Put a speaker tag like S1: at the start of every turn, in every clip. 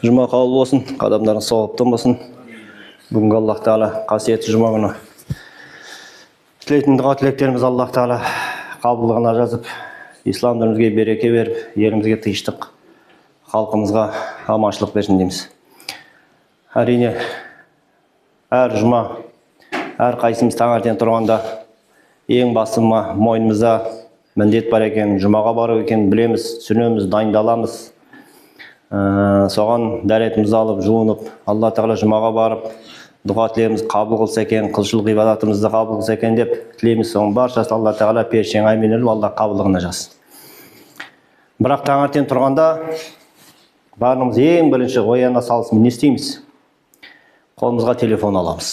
S1: Жұма қабыл болсын, қадамдарың сауаптан болсын. Бүгінгі Аллах Тағала қасиетті жұма күні тілейтін дұға тілектеріміз Аллах Тағала қабылдығына жазып, ислам дінімізге береке беріп, елімізге тыныштық, халқымызға аманшылық берсін дейміз. Әрине, әр жұма, әр қайсымыз таңертең тұрғанда ең басты мойнымызда міндет бар екен, жұмаға бару екен, білеміз, түсінеміз, дайындаламыз. Соған дәретімізді алып, жуынып, Алла Тағала жұмаға барып, дұға тілеміз қабыл қылса екен, құлшылық ибадатымызды қабыл қылса екен деп тілейміз. Соның баршасы Алла Тағала періштең әмин етіп, Алла қабылдығына жазсын. Бірақ таңертең тұрғанда барлығымыз ең бірінші ояна салысымен не істейміз? Қолымызға телефон аламыз.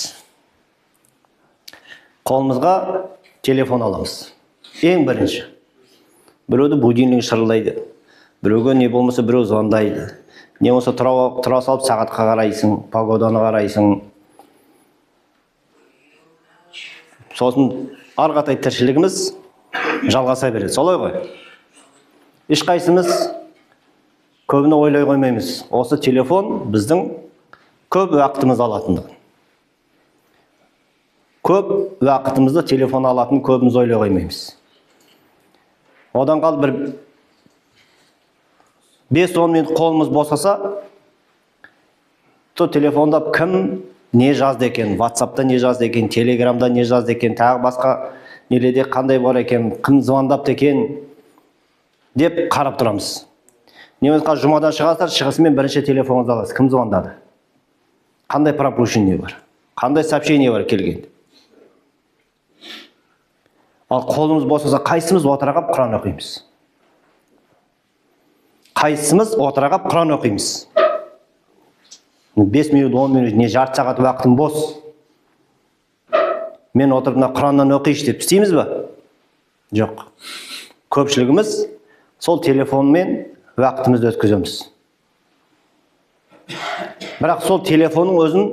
S1: Қолымызға телефон аламыз. Ең бірінші. Біреуді будильник шырылдайды. Біреуге не болмаса біреу звондайды. Не болса тұра салып сағатқа қарайсың, погоданы қарайсың. Сосын арғатай тіршілігіміз жалғаса береді. Солай ғой. Ешқайсымыз көбіне ойлай қоймаймыз. Осы телефон біздің көп уақытымыз алатындығын. Көп уақытымызды телефон алатын көбіміз ойлай қоймаймыз. Одан қалып бір 5-10 минут қолымыз босаса, то телефонда кім не жазды екен, WhatsApp'та не жазды екен, Telegram'да не жазды екен, тағы басқа неледе қандай бар екен, кім звондапты екен деп қарап тұрамыз. Немесе жұмадан шығасыздар, шығысымен бірінші телефоныңызды аласыз. Кім звондады? Қандай пропущение бар? Қандай сообщение бар келген? Ал қолымыз босаса, қайсымыз отырағап Құран оқимыз? Қайсымыз отырағап Құран оқимыз? 5 минут, 10 минут, не жарты сағат уақытым бос. Мен отырып Құраннан оқишы деп істейміз ба? Жоқ. Көпшілігіміз сол телефонмен уақытымызды өткіземіз. Бірақ сол телефонның өзін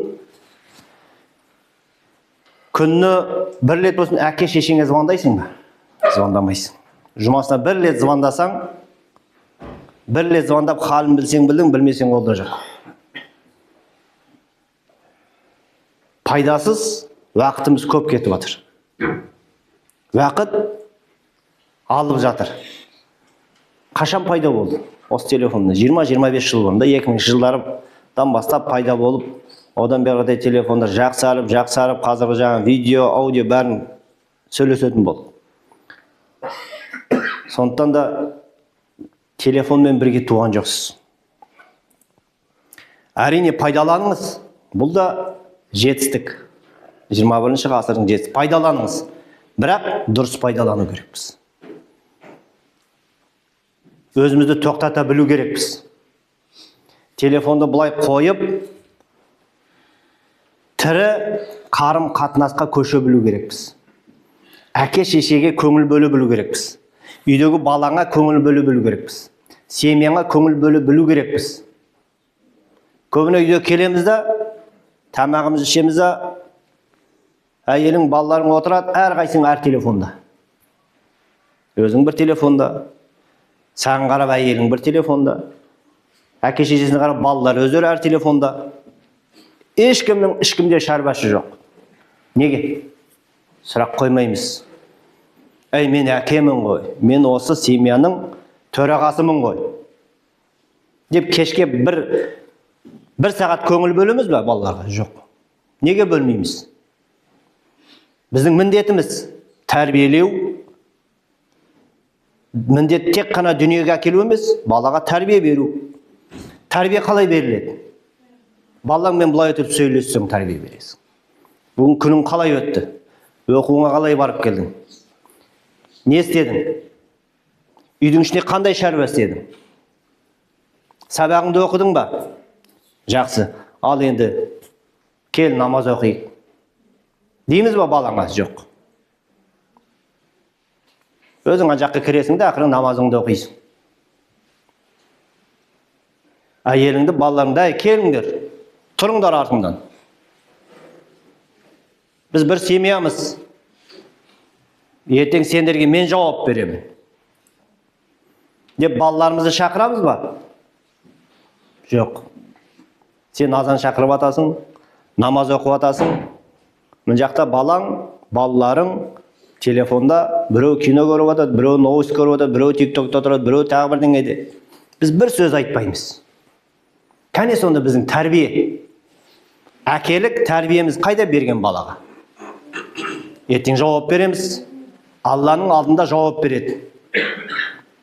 S1: күнні бір рет болсын әке шешеңе звондайсың ба? Звондамайсың. Жұмасына бір рет звондасаң, бір рет звондап халін білсең білдің, білмесең ол да жоқ. Пайдасыз уақытымыз көп кетіп жатыр. Уақыт алып жатыр. Қашан пайда болды? Осы телефонда 20-25 жыл бұрында, 2000 жылдардан бастап пайда болып, одан бері телефондар жақсарып, қазіргі жаңа видео, аудио бәрін сөйлесетін болды. Сондықтан да телефонмен бірге туған жоқсыз. Әрине пайдаланыңыз. Бұл да жетістік. 21 ғасырдың жетістігі. Пайдаланыңыз. Бірақ дұрыс пайдалану керекпіз. Өзімізді тоқтата білу керекпіз. Телефонды бұлай қойып, тірі қарым қатынасқа көше білу керекпіз. Әке шешеге көңіл бөле білу керекпіз. Үйдегі балаңа көңіл бөле білу керекпіз. Семьяңа көңіл бөле білу керекпіз. Көбіне үйде келеміз де, тамағымыз ішеміз де, әйелің, балаларың отырады, әрқайсың әр телефонда. Өзің бір телефонда, саған қарап әйелің бір телефонда, әке шешесіне қарап балалар өздері әр телефонда. Ешкімде шаруасы жоқ. Неге? Сұрақ қоймаймыз. Әй, мен әкемін ғой, мен осы семьяның төрағасымын ғой. Деп кешке бір сағат көңіл бөлеміз бе балаларға? Жоқ. Неге бөлмейміз? Біздің міндетіміз тәрбиелеу. Міндет тек қана дүниеге әкелу емес, балаға тәрбие беру. Тәрбие қалай беріледі? Балаңмен бұлай өтіп сөйлессең тәрбие бересің. Бүгін күнің қалай өтті? Оқуыңа қалай барып келдің? Не істедің? Үйдің ішіне қандай шаруа істедің? Сабағыңды оқыдың ба? Жақсы. Ал енді кел намаз оқиық. Дейміз ба балаңа? Жоқ. Өзің ана жаққа кіресің де ақыры намазыңды оқисың. Әйеліңді, балаларыңды, келіңдер, тұрыңдар артымдан. Біз бір семьямыз. Ертең сендерге мен жауап беремін. Деп балаларымызды шақырамыз ба? Жоқ. Сен азан шақырып атасың, намаз оқып атасың. Мына жақта балаң, балаларың телефонда біреу кино көріп атады, біреу новость көріп атады, біреу тиктокта отырады, біреу тағы бірдеңеде. Біз бір сөз айтпаймыз. Кәне сонда біздің тәрбие, әкелік тәрбиеміз қайда берген балаға? Ертең жауап береміз. Алланың алдында жауап береді.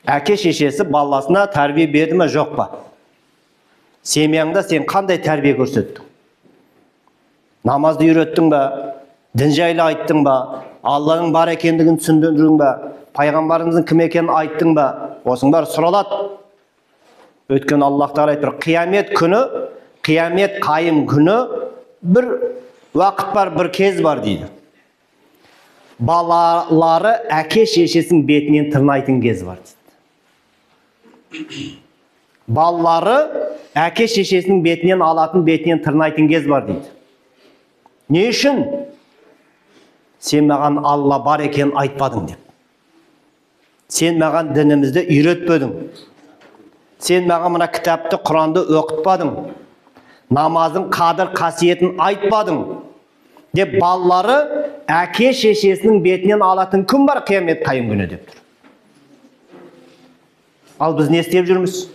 S1: Әке шешесі баласына тәрбие берді ме, жоқ па? Семьяңда сен қандай тәрбие көрсеттің? Намазды үйреттің ба? Дін жайлы айттың ба? Алланың бар екендігін түсіндірдің ба? Пайғамбарымыздың кім екенін айттың ба? Осының бәрі сұралады. Өйткені Аллах тағала айтып, қиямет күні, қиямет қайым күні бір уақыт бар, бір кез бар дейді. Балалары әке шешесінің бетінен тырнайтын кез бар дейді. Балалары әке шешесінің бетінен алатын, бетінен тырнайтын кез бар дейді. Не үшін? Сен маған Алла бар екенін айтпадың деп. Сен маған дінімізді үйретпедің. Сен маған мына кітапты, Құранды оқытпадың. Намазың қадір қасиетін айтпадың. Деп балалары әке шешесінің бетінен алатын күн бар, қиямет қайым күні деп тұр. Ал біз не істеп жүрміз?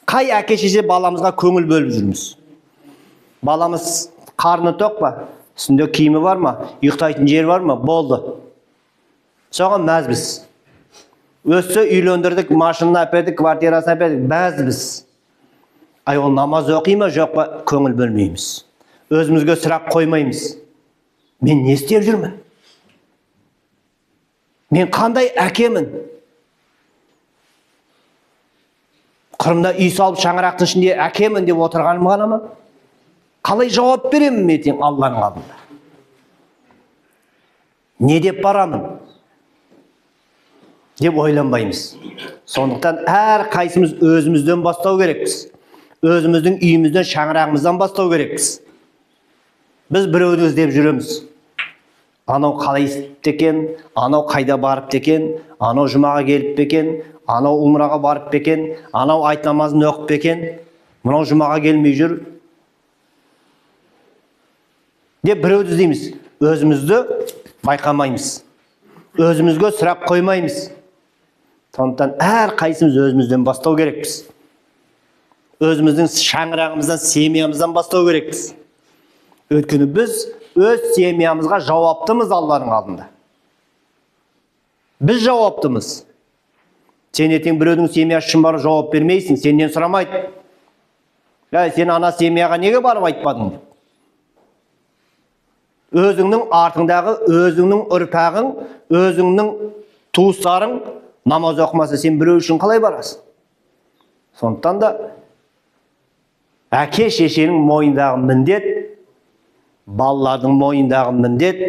S1: Қай әке шеше баламызға көңіл бөліп жүрміз? Баламыз қарны тоқ па? Үстінде киімі бар ма? Ұйықтайтын жер бар ма? Болды. Соған мәзбіз. Өссе үйлендірдік, машина әпердік, квартирасын әпердік, мәзбіз. Ай, ол намаз оқи ма, жоқ па? Көңіл бөлмейміз. Өзімізге сұрақ қоймаймыз. Мен не істеп жүрмін? Мен қандай әкемін? Қырымда үй салып шаңырақтың ішінде әкемін деп отырғаным ғана ма? Қалай жауап беремін ертең Алланың алдында? Не деп барамын? Деп ойланбаймыз. Сондықтан әр қайсымыз өзімізден бастау керекпіз. Өзіміздің үйімізден, шаңырағымыздан бастау керекпіз. Біз біреуді іздеп жүреміз. Анау қалай істепті екен, анау қайда барыпты екен, анау жұмаға келіп екен, анау умраға барып екен, анау айт намазын оқып екен, мынау жұмаға келмей жүр. Деп біреуді іздейміз. Өзімізді байқамаймыз. Өзімізге сұрақ қоймаймыз. Сондықтан әр қайсымыз өзімізден бастау керекпіз. Өзіміздің шаңырағымыздан, семьямыздан бастау керекпіз. Өйткені біз өз семьямызға жауаптымыз Алланың алдында. Біз жауаптымыз. Сен ертең біреудің семьясы үшін барып жауап бермейсің, сенен сұрамайды. Сен ана семьяға неге барып айтпадың деп. Өзіңнің артыңдағы, өзіңнің ұрпағың, өзіңнің туыстарың намаз оқымаса, сен біреу үшін қалай барасың? Сондықтан да әке шешенің мойнындағы міндет, балалардың мойнындағы міндет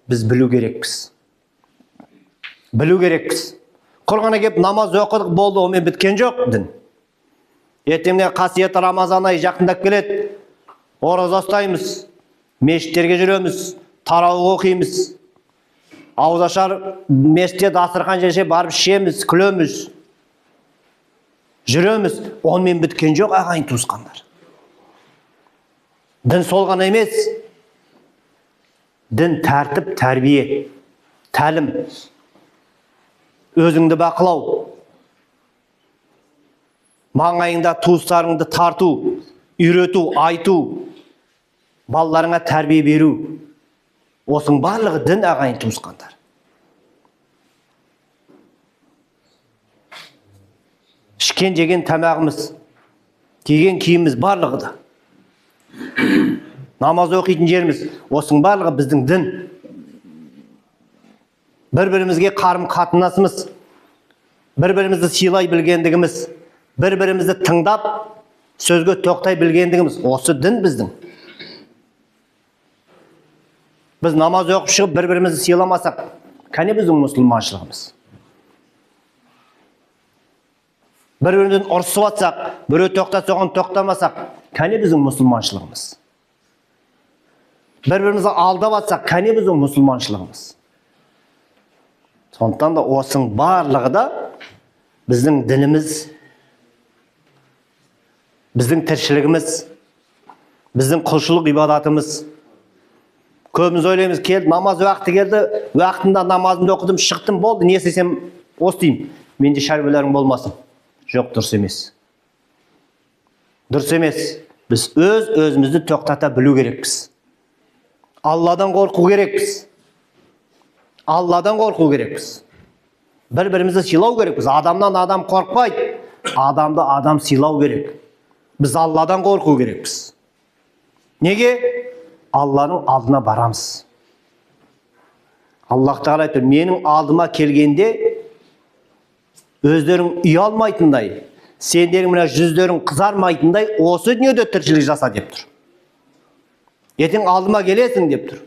S1: біз білу керекпіз. Білу керекпіз. Құрғана кеп намаз оқыдық, болды, онымен біткен жоқ дін. Ертеңде қасиетті Рамазан айы жақындап келеді. Ораза ұстаймыз, мешіттерге жүреміз, тарауih оқимыз. Ауызашар мешітте дастархан жайшап барып ішеміз, күлеміз. Жүреміз, онымен біткен жоқ ағайын туысқандар. Дін сол ғана емес. Дін тәртіп, тәрбие, тәлім, өзіңді бақылау, маңайыңда туыстарыңды тарту, үйрету, айту, балаларыңа тәрбие беру. Осының барлығы дін ағайын туысқандар. Ішкен жеген тамағымыз, киген киіміміз барлығы да. Намаз оқитын жеріміз, осының барлығы біздің дін. Бір-бірімізге қарым қатынасымыз, бір-бірімізді сыйлай білгендігіміз, бір-бірімізді тыңдап, сөзге тоқтай білгендігіміз, осы дін біздің. Біз намаз оқып шығып, бір-бірімізді сыйламасақ, қане біздің мұсылманшылығымыз? Бір-бірімізден ұрысып атсақ, біреу тоқтатса оған тоқтамасақ, қане біздің мұсылманшылығымыз? Бір-бірімізді алдап атсақ, қане біздің мұсылманшылығымыз? Сондықтан да осының барлығы да біздің дініміз, біздің тіршілігіміз, Біздің құлшылық ибадатымыз. Көбіміз ойлаймыз, келді, намаз уақыты келді, уақытында намазымды оқыдым, шықтым, болды, не істесем осы деймін. Менде шаруаларың болмасын. Жоқ, дұрыс емес. Дұрыс емес. Біз өзімізді тоқтата білу керекпіз. Алладан қорқу керекпіз. Алладан қорқу керекпіз. Бір-бірімізді сыйлау керекпіз. Адамнан адам қорқпайды. Адамды адам сыйлау керек. Біз Алладан қорқу керекпіз. Неге? Алланың алдына барамыз. Аллах Тағала айтыр, менің алдыма келгенде өздерің ұялмайтындай, сендерің мына жүздерің қызармайтындай осы дүниеде тіршілік жаса деп тұр. Ертең алдыма келесің деп тұр.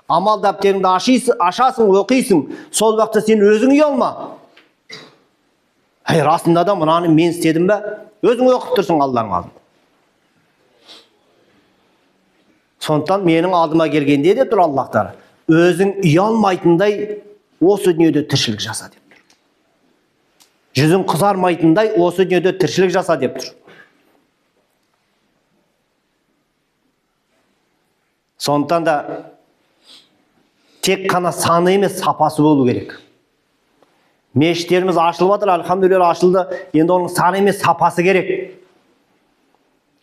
S1: Амал дәптеріңді ашасың, оқисың, сол уақытта сен өзің ұялма. Расында да мынаны мен істедім бе? Өзің оқып тұрсың Алланың алдында. Сондықтан менің алдыма келгенде деп тұр Аллах Тағала, өзің ұялмайтындай осы дүниеде тіршілік жаса деп тұр. Жүзің қызармайтындай осы дүниеде тіршілік жаса деп тұр. Сондықтан да тек қана саны емес, сапасы болу керек. Мешіттеріміз ашылып жатыр, альхамдулилла ашылды. Енді оның саны емес, сапасы керек.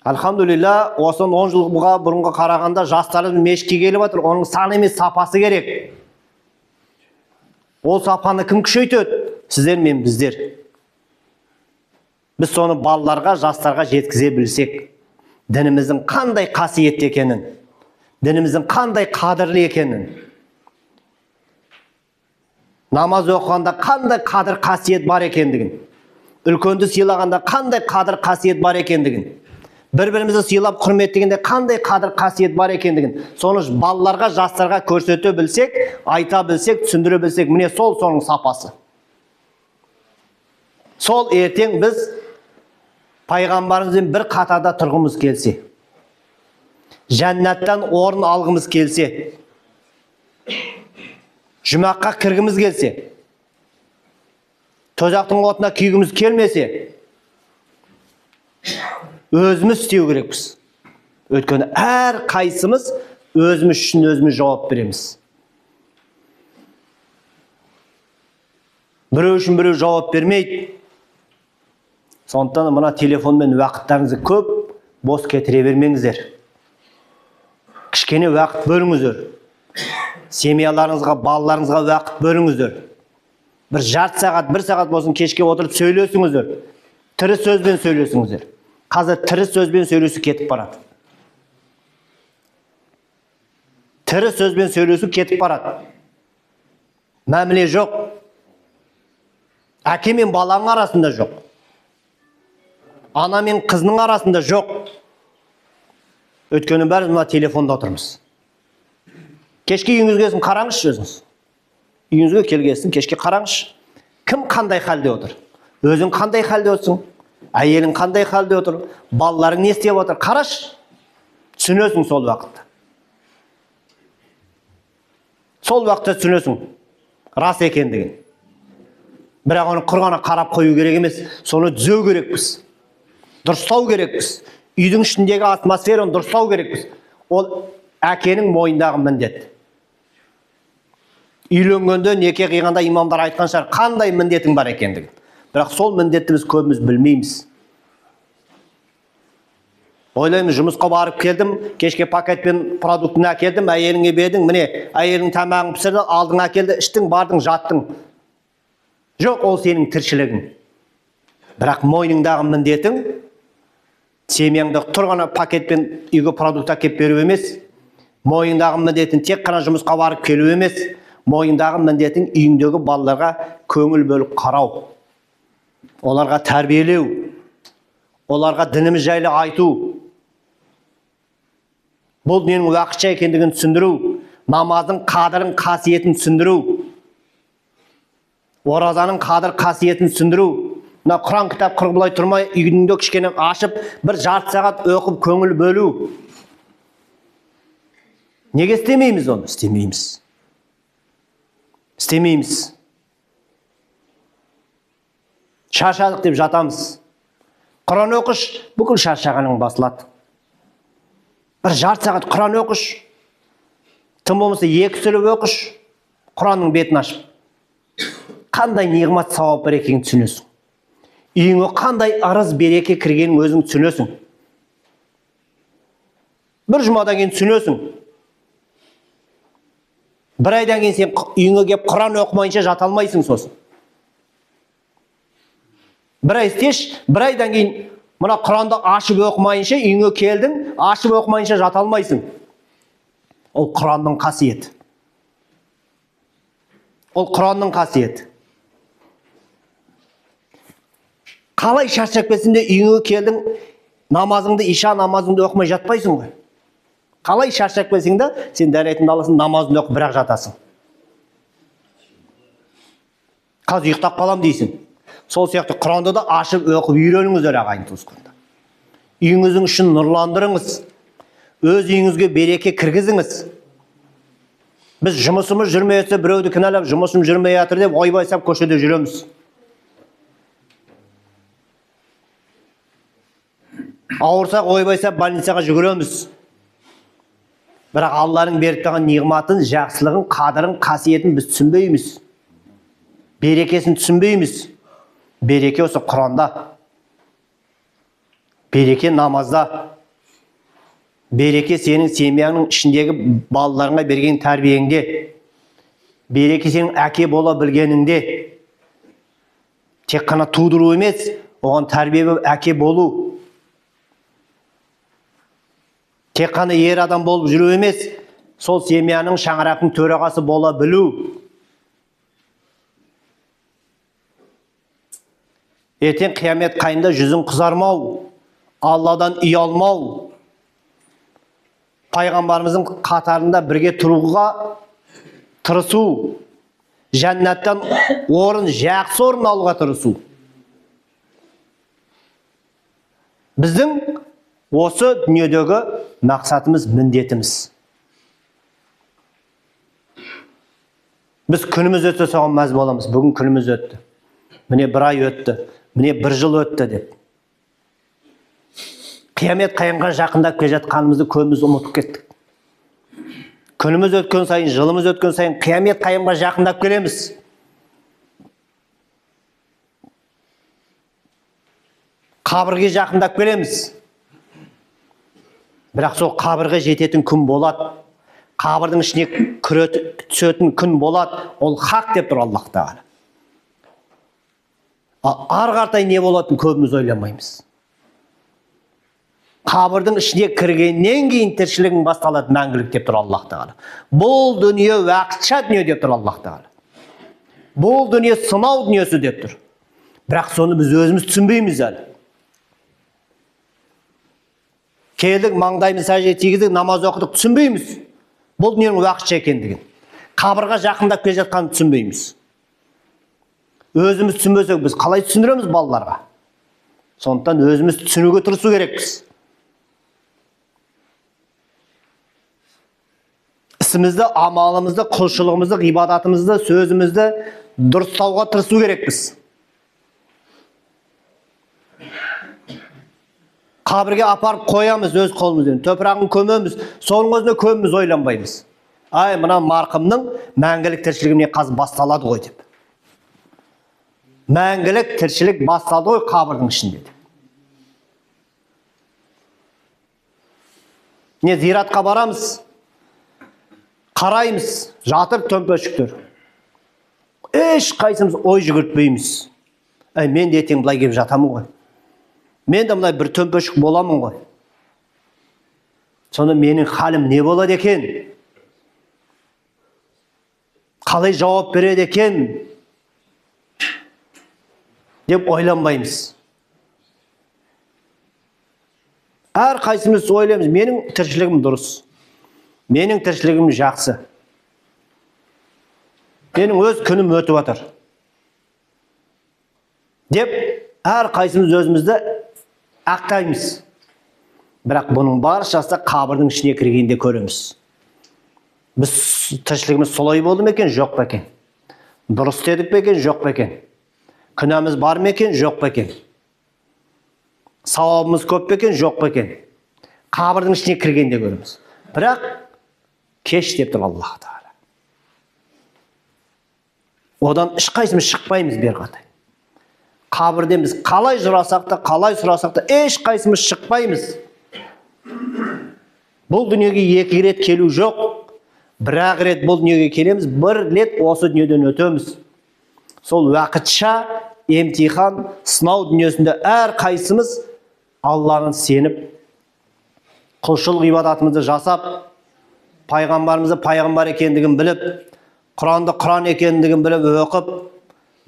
S1: Альхамдулилла, осыдан 10 жылға бұрынғы қарағанда жастарымыз мешітке келіп жатыр, оның саны емес, сапасы керек. Ол сапаны кім күшейтеді? Сіздер мен біздер. Біз соны балаларға, жастарға жеткізе білсек, дініміздің қандай қасиетті екенін, дініміздің қандай қадірлі екенін, намаз оқығанда қандай қадір қасиет бар екендігін, үлкенді сыйлағанда қандай қадір қасиет бар екендігін, бір-бірімізді сыйлап құрметтегенде қандай қадір қасиет бар екендігін, соны балаларға, жастарға көрсете білсек, айта білсек, түсіндіре білсек, міне сол соның сапасы. Сол ертең біз пайғамбарымызбен бір қатарда тұрғымыз келсе, жәннаттан орын алғымыз келсе, жұмаққа кіргіміз келсе, тозақтың отына күйгіміз келмесе, өзіміз істеу керекпіз. Өйткені әр қайсымыз өзіміз үшін өзіміз жауап береміз. Біреу үшін біреу жауап бермейді. Сондықтан мына телефонмен уақыттарыңызды көп бос кетіре бермеңіздер. Кішкене уақыт бөліңіздер. Семьяларыңызға, балаларыңызға уақыт бөліңіздер. Бір жарты сағат, 1 сағат болсын кешке отырып сөйлесіңіздер. Тірі сөзбен сөйлесіңіздер. Қазір тірі сөзбен сөйлесу кетіп барады. Тірі сөзбен сөйлесу кетіп барады. Мәміле жоқ. Әке мен баланың арасында жоқ. Ана мен қызының арасында жоқ. Өйткені бәрі мына телефонда отырмыз. Кешке үйіңізге келсін, қараңызшы өзіңіз. Үйіңізге келгесін, кешке қараңызшы. Кім қандай халде отыр? Өзің қандай халде отырсың? Әйелің қандай халде отыр? Балаларың не істеп отыр? Қарашы. Түсінесің сол уақытта. Сол уақытта түсінесің рас екендігін. Бірақ оны құр ғана қарап қою керек емес, соны түзеу керекпіз. Дұрыстау керекпіз. Үйдің ішіндегі атмосфераны дұрыстау керекпіз. Ол әкенің мойнындағы міндет. Үйленгенде, неке қиғанда имамдар айтқан шығар, қандай міндетің бар екендігін. Бірақ сол міндетті біз көбіміз білмейміз. Ойлаймыз, жұмысқа барып келдім, кешке пакетпен продуктын әкелдім, әйеліңе бердің, міне, әйелің тамағын пісірді, алдың әкелді, іштің, бардың, жаттың. Жоқ, ол сенің тіршілігің. Бірақ мойныңдағы міндетің семьяңда тұрғана пакетпен үйге продукт әкеп беру емес, мойныңдағы міндетің тек қана жұмысқа барып келу емес, мойныңдағы міндетің үйіңдегі балаларға көңіл бөліп қарау, оларға тәрбиелеу, оларға дініміз жайлы айту, бұл дүниенің уақытша екендігін түсіндіру, намаздың қадірін, қасиетін түсіндіру, оразаның қадір қасиетін түсіндіру. Мына Құран кітап құрбылай тұрмай, үйінде кішкене ашып, бір жарты сағат оқып көңіл бөлу. Неге істемейміз оны? Істемейміз. Істемейміз. Шаршадық деп жатамыз. Құран оқыш, бүкіл шаршағаның басылады. бір жарты сағат Құран оқыш, тым болмаса 2 сөйлеп оқыш, Құранның бетін ашып. Қандай неғмат сауап бар екенін түсінесің. Үйіңе қандай ырыс береке кіргенін өзің түсінесің. Бір жұмадан кейін түсінесің. Бір айдан кейін сен үйіңе келіп Құран оқымайынша жата алмайсың сосын. Бір ай істеш, бір айдан кейін мына Құранды ашып оқымайынша үйіңе келдің, ашып оқымайынша жата алмайсың. Ол Құранның қасиеті. Ол Құранның қасиеті. Қалай шаршап кетсін де үйіңе келдің, намазыңды, иша намазыңды оқымай жатпайсың ғой. Қалай шаршап кетсең де, сен дәретіңді аласың, намазыңды оқып бірақ жатасың. Қазір ұйықтап қалам дейсің. Сол сияқты Құранды да ашып оқып үйреніңіздер ағайын туысқандар. Үйіңіздің үшін нұрландырыңыз. Өз үйіңізге береке кіргізіңіз. Біз жұмысымыз жүрмей жатса, біреуді кінәлап, жұмысым жүрмей жатыр деп ойбай-сап көшеде жүреміз. Ауырсақ ойбай-сап больницаға жүгіреміз. Бірақ Алланың беріп тұрған неғматын, жақсылығын, қадірін, қасиетін біз түсінбейміз. Берекесін түсінбейміз. Береке осы Құранда. Береке намазда. Береке сенің семьяңның ішіндегі балаларыңа берген тәрбиеңде. Береке сенің әке бола білгеніңде. Тек қана тудыру емес, оған тәрбие болып әке болу. Тек қана ер адам болып жүру емес, сол семьяның шаңырақтың төрағасы бола білу. Ертең қиямет қайында жүзің қызармау, Алладан ұялмау. Пайғамбарымыздың қатарында бірге тұруға тырысу. Жәннаттан орын, жақсы орын алуға тырысу. Біздің осы дүниедегі мақсатымыз, міндетіміз. Біз күніміз өтсе соған мәз боламыз. Бүгін күніміз өтті. Міне бір ай өтті. Міне бір жыл өтті деп. Қиямет қиянға жақындап келе жатқанымызды көбіміз ұмытып кеттік. Күніміз өткен сайын, жылымыз өткен сайын қиямет қиянға жақындап келеміз. Қабірге жақындап келеміз. Бірақ сол қабірге жететін күн болады. Қабірдің ішіне түсетін күн болады. Ол хақ деп тұр Аллах Тағала. Ары қаратай не болатын көбіміз ойламаймыз. Қабірдің ішіне кіргеннен кейін тіршілігің басталады, мәңгілік деп тұр Аллах Тағала. Бұл дүние уақытша дүние деп тұр Аллах Тағала. Бұл дүние сынау дүниесі деп тұр. Бірақ соны біз өзіміз түсінбейміз әлі. Келдік, маңдайымыз сәжде тигіздік, намаз оқыдық, түсінбейміз. Бұл дүниенің уақытша екендігін. Қабірға жақындап келе жатқанын түсінбейміз. Өзіміз түсінбесек, біз қалай түсіндіреміз балаларға? Сондықтан өзіміз түсінуге тырысу керекпіз. Ісімізді, амалымызды, құлшылығымызды, ғибадатымызды, сөзімізді дұрыстауға тырысу керекпіз. Қабірге апарып қоямыз өз қолымызбен, топырағын көмеміз, соның өзіне көбіміз ойланбаймыз. Ай, мына марқұмның мәңгілік тіршілігіне қазір басталады ғой деп. Мәңгілік тіршілік басталды ғой қабірдің ішінде. Не зиратқа барамыз, қараймыз, жатыр төмпешіктер. Еш қайсымыз ой жүгіртпейміз. Мен де ертең былай келіп жатамын ғой. Мен де былай бір төмпешік боламын ғой. Сонда менің халім не болады екен? Қалай жауап береді екен? Деп ойланбаймыз. Әр қайсымыз ойлаймыз, менің тіршілігім дұрыс. Менің тіршілігім жақсы. Менің өз күнім өтіп жатыр. Деп, әр қайсымыз өзімізді ақтаймыз. Бірақ бұның баршасы қабірдің ішіне кіргенде көреміз. Біз тіршілігіміз солай болды ма екен, жоқ па екен? Дұрыс дедік пе екен, жоқ па екен? Күнәміз бар ма екен, жоқ па екен? Сауабымыз көп па екен, жоқ па екен? қабірдің ішіне кіргенде көреміз. Бірақ кеш деп тұр Аллах Тағала. Одан ешқайсымыз шықпаймыз бері қарай. Қабірден біз қалай сұрасақ та, қалай сұрасақ та ешқайсымыз шықпаймыз. Бұл дүниеге екі рет келу жоқ. Бір-ақ рет бұл дүниеге келеміз, бір рет осы дүниеден өтеміз. Сол уақытша емтихан, сынау дүниесінде әр қайсымыз Алланың сеніп, құлшылық ибадатымызды жасап, пайғамбарымызды пайғамбар екендігін біліп, Құранды Құран екендігін біліп оқып,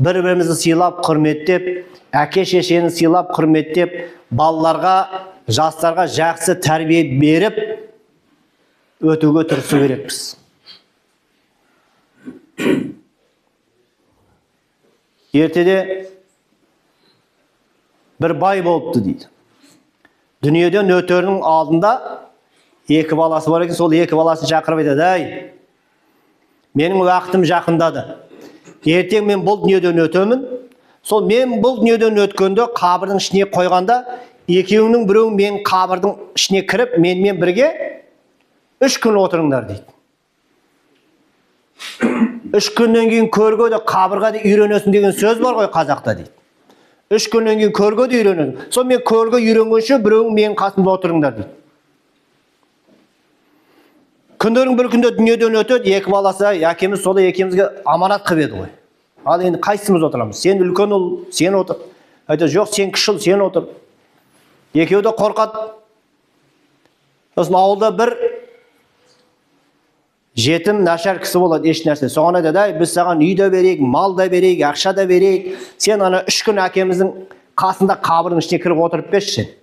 S1: бір-бірімізді сыйлап, құрметтеп, әке-шешені сыйлап, құрметтеп, балаларға, жастарға жақсы тәрбие беріп, өтуге тырысу керекпіз. Ертеде бір бай болыпты дейді. Дүниеден өтерінің алдында екі баласы бар екен, сол екі баласын шақырып айтады: "Әй, менің уақытым жақындады. Ертең мен бұл дүниеден өтемін. Сол мен бұл дүниеден өткенде қабірдің ішіне қойғанда, екеуінің біреуі мен қабірдің ішіне кіріп, менімен бірге 3 күн отырыңдар" дейді. 3 күннен кейін көрге де қабырға да үйренесің деген сөз бар ғой қазақта дейді. 3 күннен кейін көрге де үйренесің. Сол мен көрге үйренгенше біреуің менің қасымда отырыңдар дейді. Күндердің бір күнде дүниеден өтеді, екі баласы: "Әкеміз солай екеумізге аманат қылып еді ғой. Ал енді қайсымыз отырамыз? Сен үлкен ұл, сен отыр." Айтады: "Жоқ, сен кіші ұл, сен отыр." Екеуі де қорқады. Сосын ауылда бір жетім, нашар кісі болады, еш нәрсе. Соған айтады: "Ай, біз саған үй де берейік, мал да берейік, ақша да берейік. Сен ана 3 күн әкеміздің қасында қабірдің ішіне кіріп отырып берші."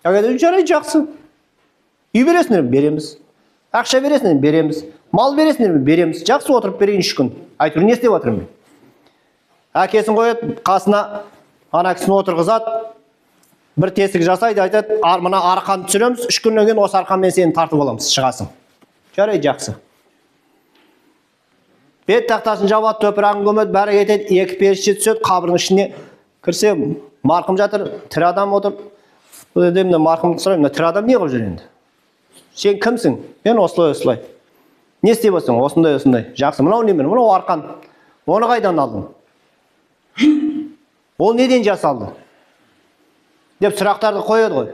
S1: Айтады: "Жарайды, жақсы. Үй бересіңдер ме? Береміз. Ақша бересіңдер ме? Береміз. Мал бересіңдер ме? Береміз. Жақсы, отырып берейін 3 күн." Айтыр: "Не істеп отырмын мен?" Әкесін қояды, қасына ана кісіні отырғызады, бір тесік жасайды, айтады: "Мына арқанды түсіреміз, 3 күннен кейін осы арқанмен сені тартып аламыз, шығасың." Жарайды, жақсы. Бет тақтасын жабады, топырағын көмеді, бәрі кетеді, екі періште түседі, қабірдің ішіне кірсе, марқұм жатыр, тірі адам отыр. Марқұмды сұраймын: "Тірі адам не қылып жүр енді? Сен кімсің?" "Мен осылай. Не істеп отырсың?" "Осындай. Жақсы, мынау немен?" "Мынау арқан." "Оны қайдан алдың?" "Ол неден жасалды?" деп сұрақтарды қояды ғой.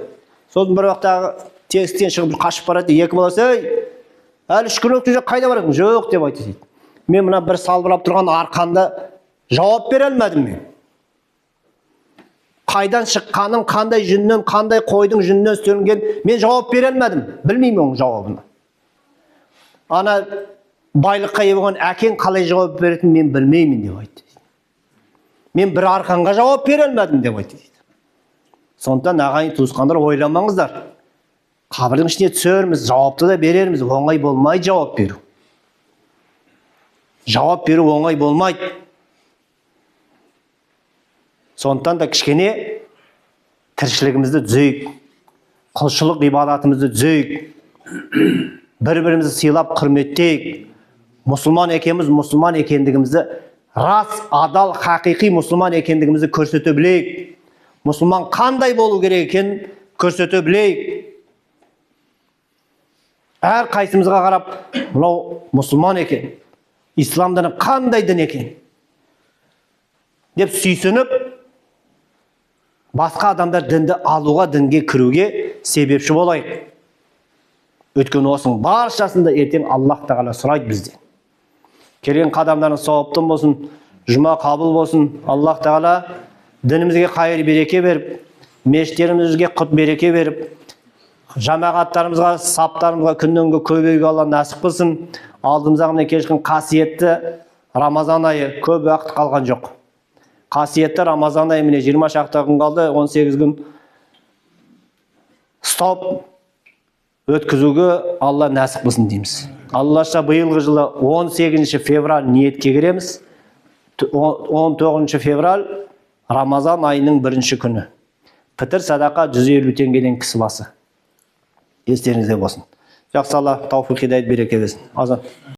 S1: Сосын бір уақыттағы текстен шығып қашып барады, екі баласы: "Ей, әлі 3 күн өтті, қайда барасың?" "Жоқ" деп айтады. "Мен мына бір салбырап тұрған арқанды жауап бере алмадым мен. Қайдан шыққанын, қандай жүннен, қандай қойдың жүннен істелінген, мен жауап бере алмадым. Білмеймін оның жауабын. Ана байлыққа ие болған әкең қалай жауап беретінін мен білмеймін" деп айтты. "Мен бір арқанға жауап бере алмадым" деп айтты. Сондықтан ағайын туысқандар, ойламаңыздар. Қабірдің ішіне түсерміз, жауапты да берерміз. Оңай болмайды жауап беру. Жауап беру оңай болмайды. Сондықтан да кішкене тіршілігімізді түзейік, құлшылық ибадатымызды түзейік, бір-бірімізді сыйлап құрметтейік. Мұсылман екенбіз, мұсылман екендігімізді, рас, адал, хақиқи мұсылман екендігімізді көрсете білейік. Мұсылман қандай болу керек екенін көрсете білейік. Әр қайсымызға қарап, мынау мұсылман екен, ислам діні қандай дін екен деп сүйсініп, басқа адамдар дінді алуға, дінге кіруге себепші болайық. Өйткені осының баршасында ертең Аллах Тағала сұрайды бізден. Келген қадамдарың сауапты болсын, жұма қабыл болсын. Аллах Тағала дінімізге қайыр береке беріп, мешіттерімізге құт береке беріп, жамағаттарымызға, саптарымызға күннен-күнге көбеюге Алла нәсіп қылсын. Алдымызға міне келген қасиетті Рамазан айы, көп уақыт қалған жоқ. Қасиетті Рамазан айы міне 20 шақты күн қалды, 18 күн ұстап өткізуге Алла нәсіп қылсын дейміз. Аллаша биылғы жылы 18 февраль ниетке кіреміз. 19 февраль Рамазан айының 1-ші күні. Пітір садақа 150 теңгеден кісі басы. Естеріңізде болсын. Жақсы, Алла тауфиқ хидайет береке берсін. Азан.